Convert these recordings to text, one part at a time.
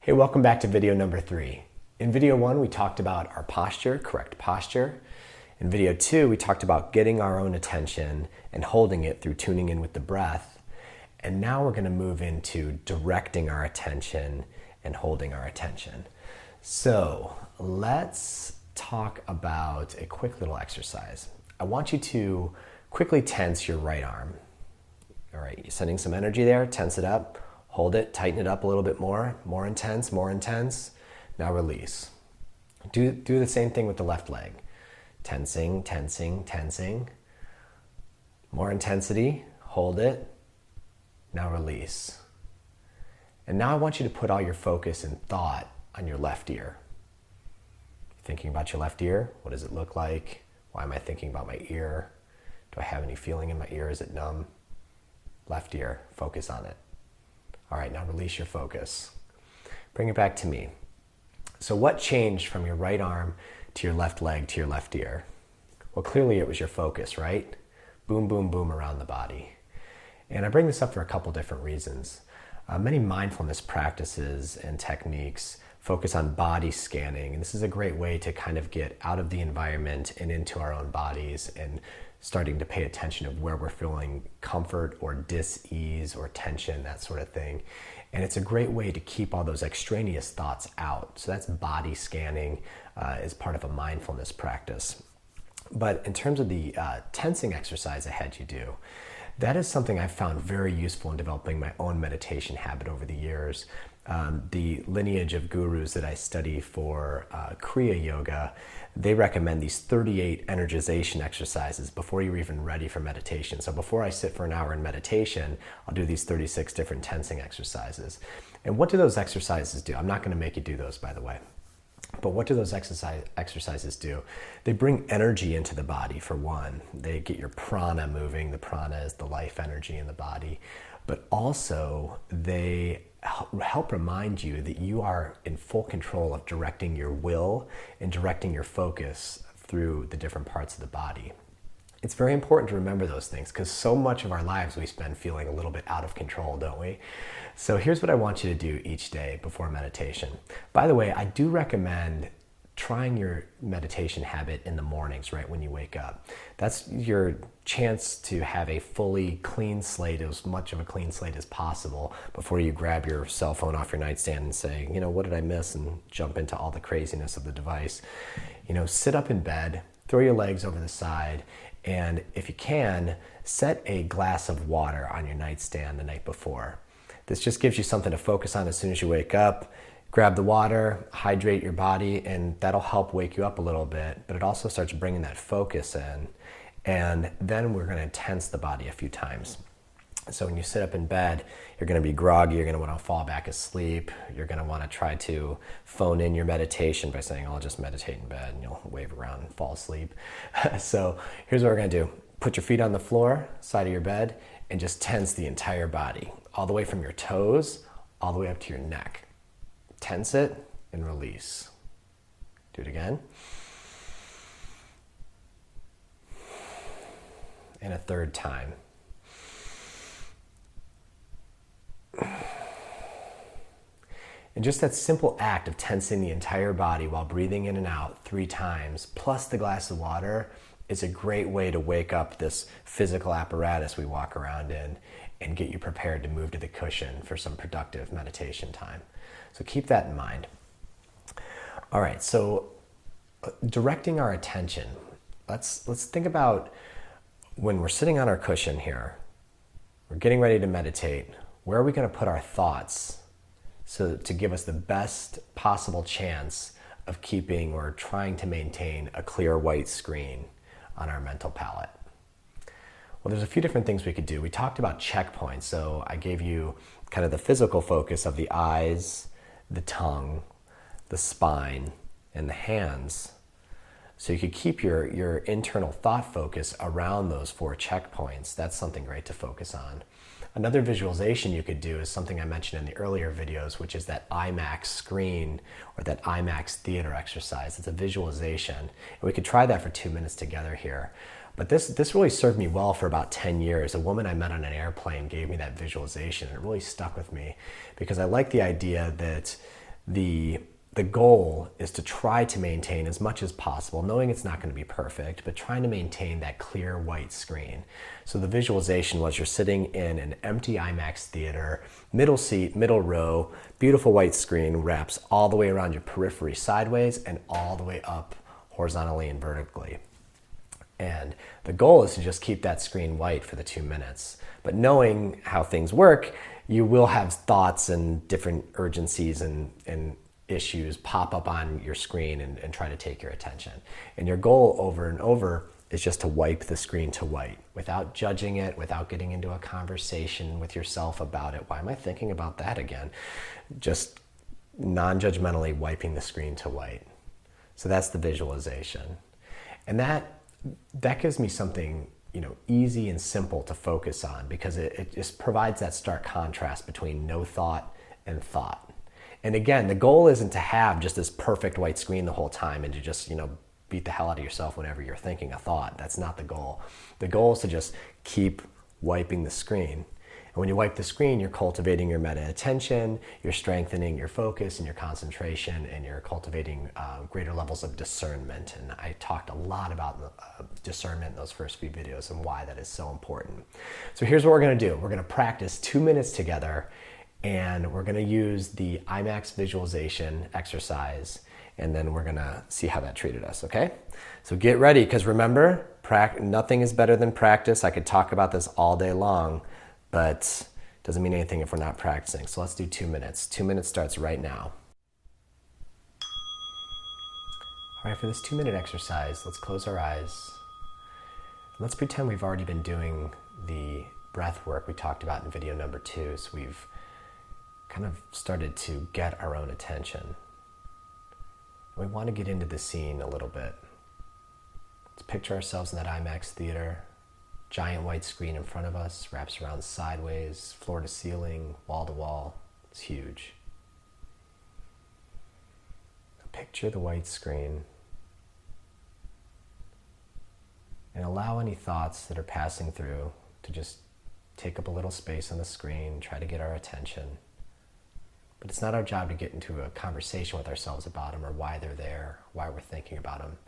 Hey, welcome back to video number 3. In video 1, we talked about our posture, correct posture. In video 2, we talked about getting our own attention and holding it through tuning in with the breath. And now we're going to move into directing our attention and holding our attention. So let's talk about a quick little exercise. I want you to quickly tense your right arm. All right, you're sending some energy there, tense it up. Hold it, tighten it up a little bit more intense, more intense. Now release. Do the same thing with the left leg. Tensing, tensing, tensing. More intensity, hold it. Now release. And now I want you to put all your focus and thought on your left ear. Thinking about your left ear, what does it look like? Why am I thinking about my ear? Do I have any feeling in my ear? Is it numb? Left ear, focus on it. All right, now release your focus. Bring it back to me. So what changed from your right arm to your left leg to your left ear? Well, clearly it was your focus, right? Boom, boom, boom around the body. And I bring this up for a couple different reasons. Many mindfulness practices and techniques focus on body scanning, and this is a great way to kind of get out of the environment and into our own bodies and starting to pay attention of where we're feeling comfort or dis-ease or tension, that sort of thing. And it's a great way to keep all those extraneous thoughts out. So that's body scanning as part of a mindfulness practice. But in terms of the tensing exercise I had you do, that is something I've found very useful in developing my own meditation habit over the years. The lineage of gurus that I study for Kriya Yoga, they recommend these 38 energization exercises before you're even ready for meditation. So before I sit for an hour in meditation, I'll do these 36 different tensing exercises. And what do those exercises do? I'm not going to make you do those, by the way. But what do those exercises do? They bring energy into the body, for one. They get your prana moving. The prana is the life energy in the body. But also, they help remind you that you are in full control of directing your will and directing your focus through the different parts of the body. It's very important to remember those things because so much of our lives we spend feeling a little bit out of control, don't we? So here's what I want you to do each day before meditation. By the way, I do recommend trying your meditation habit in the mornings, right when you wake up. That's your chance to have a fully clean slate, as much of a clean slate as possible, before you grab your cell phone off your nightstand and say, what did I miss? And jump into all the craziness of the device. Sit up in bed, throw your legs over the side, and if you can, set a glass of water on your nightstand the night before. This just gives you something to focus on as soon as you wake up. Grab the water, hydrate your body, and that'll help wake you up a little bit, but it also starts bringing that focus in. And then we're going to tense the body a few times. So when you sit up in bed, you're going to be groggy, you're going to want to fall back asleep, you're going to want to try to phone in your meditation by saying, I'll just meditate in bed, and you'll wave around and fall asleep. So here's what we're going to do. Put your feet on the floor, side of your bed, and just tense the entire body, all the way from your toes, all the way up to your neck. Tense it and release. Do it again. And a third time. And just that simple act of tensing the entire body while breathing in and out 3 times, plus the glass of water, is a great way to wake up this physical apparatus we walk around in and get you prepared to move to the cushion for some productive meditation time. So keep that in mind. All right, so directing our attention. Let's think about when we're sitting on our cushion here, we're getting ready to meditate, where are we going to put our thoughts so to give us the best possible chance of keeping or trying to maintain a clear white screen on our mental palette? Well, there's a few different things we could do. We talked about checkpoints. So I gave you kind of the physical focus of the eyes, the tongue, the spine, and the hands. So you could keep your internal thought focus around those 4 checkpoints. That's something great to focus on. Another visualization you could do is something I mentioned in the earlier videos, which is that IMAX screen or that IMAX theater exercise. It's a visualization. And we could try that for 2 minutes together here. But this really served me well for about 10 years. A woman I met on an airplane gave me that visualization. It really stuck with me because I like the idea that The goal is to try to maintain as much as possible, knowing it's not going to be perfect, but trying to maintain that clear white screen. So the visualization was you're sitting in an empty IMAX theater, middle seat, middle row, beautiful white screen wraps all the way around your periphery sideways and all the way up horizontally and vertically. And the goal is to just keep that screen white for the 2 minutes. But knowing how things work, you will have thoughts and different urgencies and issues pop up on your screen and try to take your attention. And your goal over and over is just to wipe the screen to white without judging it, without getting into a conversation with yourself about it. Why am I thinking about that again? Just non-judgmentally wiping the screen to white. So that's the visualization. And that gives me something, easy and simple to focus on, because it just provides that stark contrast between no thought and thought. And again, the goal isn't to have just this perfect white screen the whole time and to just, beat the hell out of yourself whenever you're thinking a thought. That's not the goal. The goal is to just keep wiping the screen. And when you wipe the screen, you're cultivating your meta attention, you're strengthening your focus and your concentration, and you're cultivating greater levels of discernment. And I talked a lot about discernment in those first few videos and why that is so important. So here's what we're going to do. We're going to practice 2 minutes together, and we're going to use the IMAX visualization exercise, and then we're going to see how that treated us, okay? So get ready, because remember, nothing is better than practice. I could talk about this all day long, but it doesn't mean anything if we're not practicing. So let's do 2 minutes. 2 minutes starts right now. All right, for this 2-minute exercise, let's close our eyes. Let's pretend we've already been doing the breath work we talked about in video number 2. So we've kind of started to get our own attention. We want to get into the scene a little bit. Let's picture ourselves in that IMAX theater. Giant white screen in front of us, wraps around sideways, floor to ceiling, wall to wall. It's huge. Picture the white screen and allow any thoughts that are passing through to just take up a little space on the screen, try to get our attention. But it's not our job to get into a conversation with ourselves about them or why they're there, why we're thinking about them.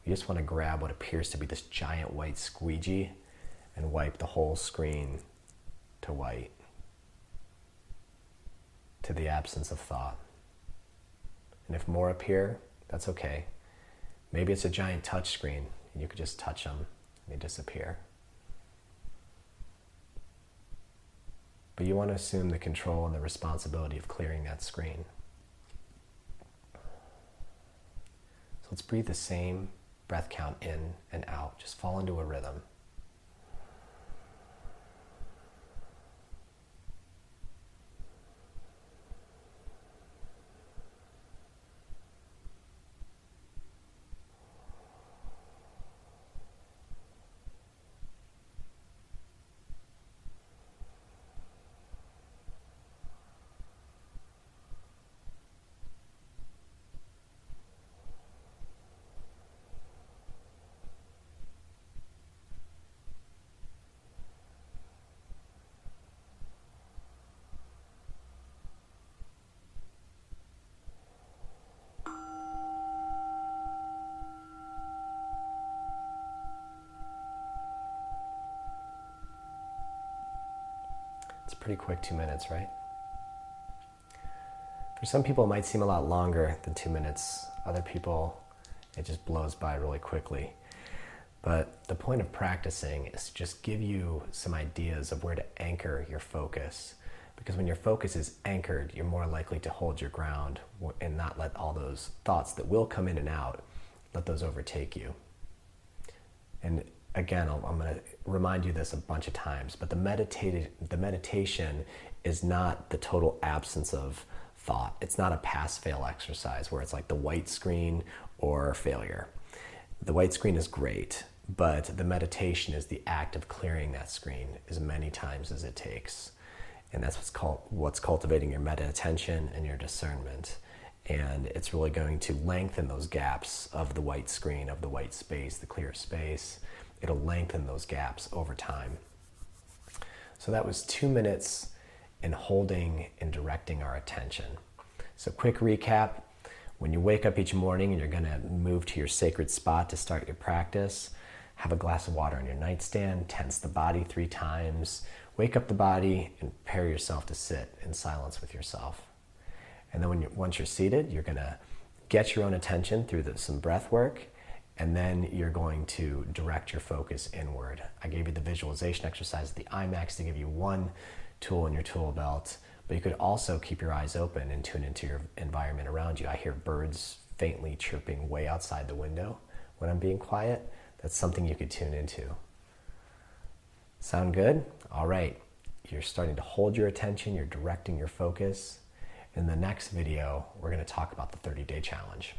We just want to grab what appears to be this giant white squeegee and wipe the whole screen to white, to the absence of thought. And if more appear, that's okay. Maybe it's a giant touch screen and you could just touch them and they disappear. But you want to assume the control and the responsibility of clearing that screen. So let's breathe the same breath count in and out. Just fall into a rhythm. It's a pretty quick 2 minutes, right? For some people, it might seem a lot longer than 2 minutes. Other people, it just blows by really quickly. But the point of practicing is to just give you some ideas of where to anchor your focus. Because when your focus is anchored, you're more likely to hold your ground and not let all those thoughts that will come in and out, let those overtake you. And again, I'm going to remind you this a bunch of times, but the meditation is not the total absence of thought. It's not a pass-fail exercise where it's like the white screen or failure. The white screen is great, but the meditation is the act of clearing that screen as many times as it takes. And that's what's cultivating your meta attention and your discernment. And it's really going to lengthen those gaps of the white screen, of the white space, the clear space. It'll lengthen those gaps over time. So that was 2 minutes in holding and directing our attention. So quick recap, when you wake up each morning and you're gonna move to your sacred spot to start your practice, have a glass of water on your nightstand, tense the body 3 times, wake up the body and prepare yourself to sit in silence with yourself. And then once you're seated, you're gonna get your own attention through some breath work, and then you're going to direct your focus inward. I gave you the visualization exercise, the IMAX, to give you one tool in your tool belt, but you could also keep your eyes open and tune into your environment around you. I hear birds faintly chirping way outside the window when I'm being quiet. That's something you could tune into. Sound good? All right, you're starting to hold your attention, you're directing your focus. In the next video, we're going to talk about the 30-day challenge.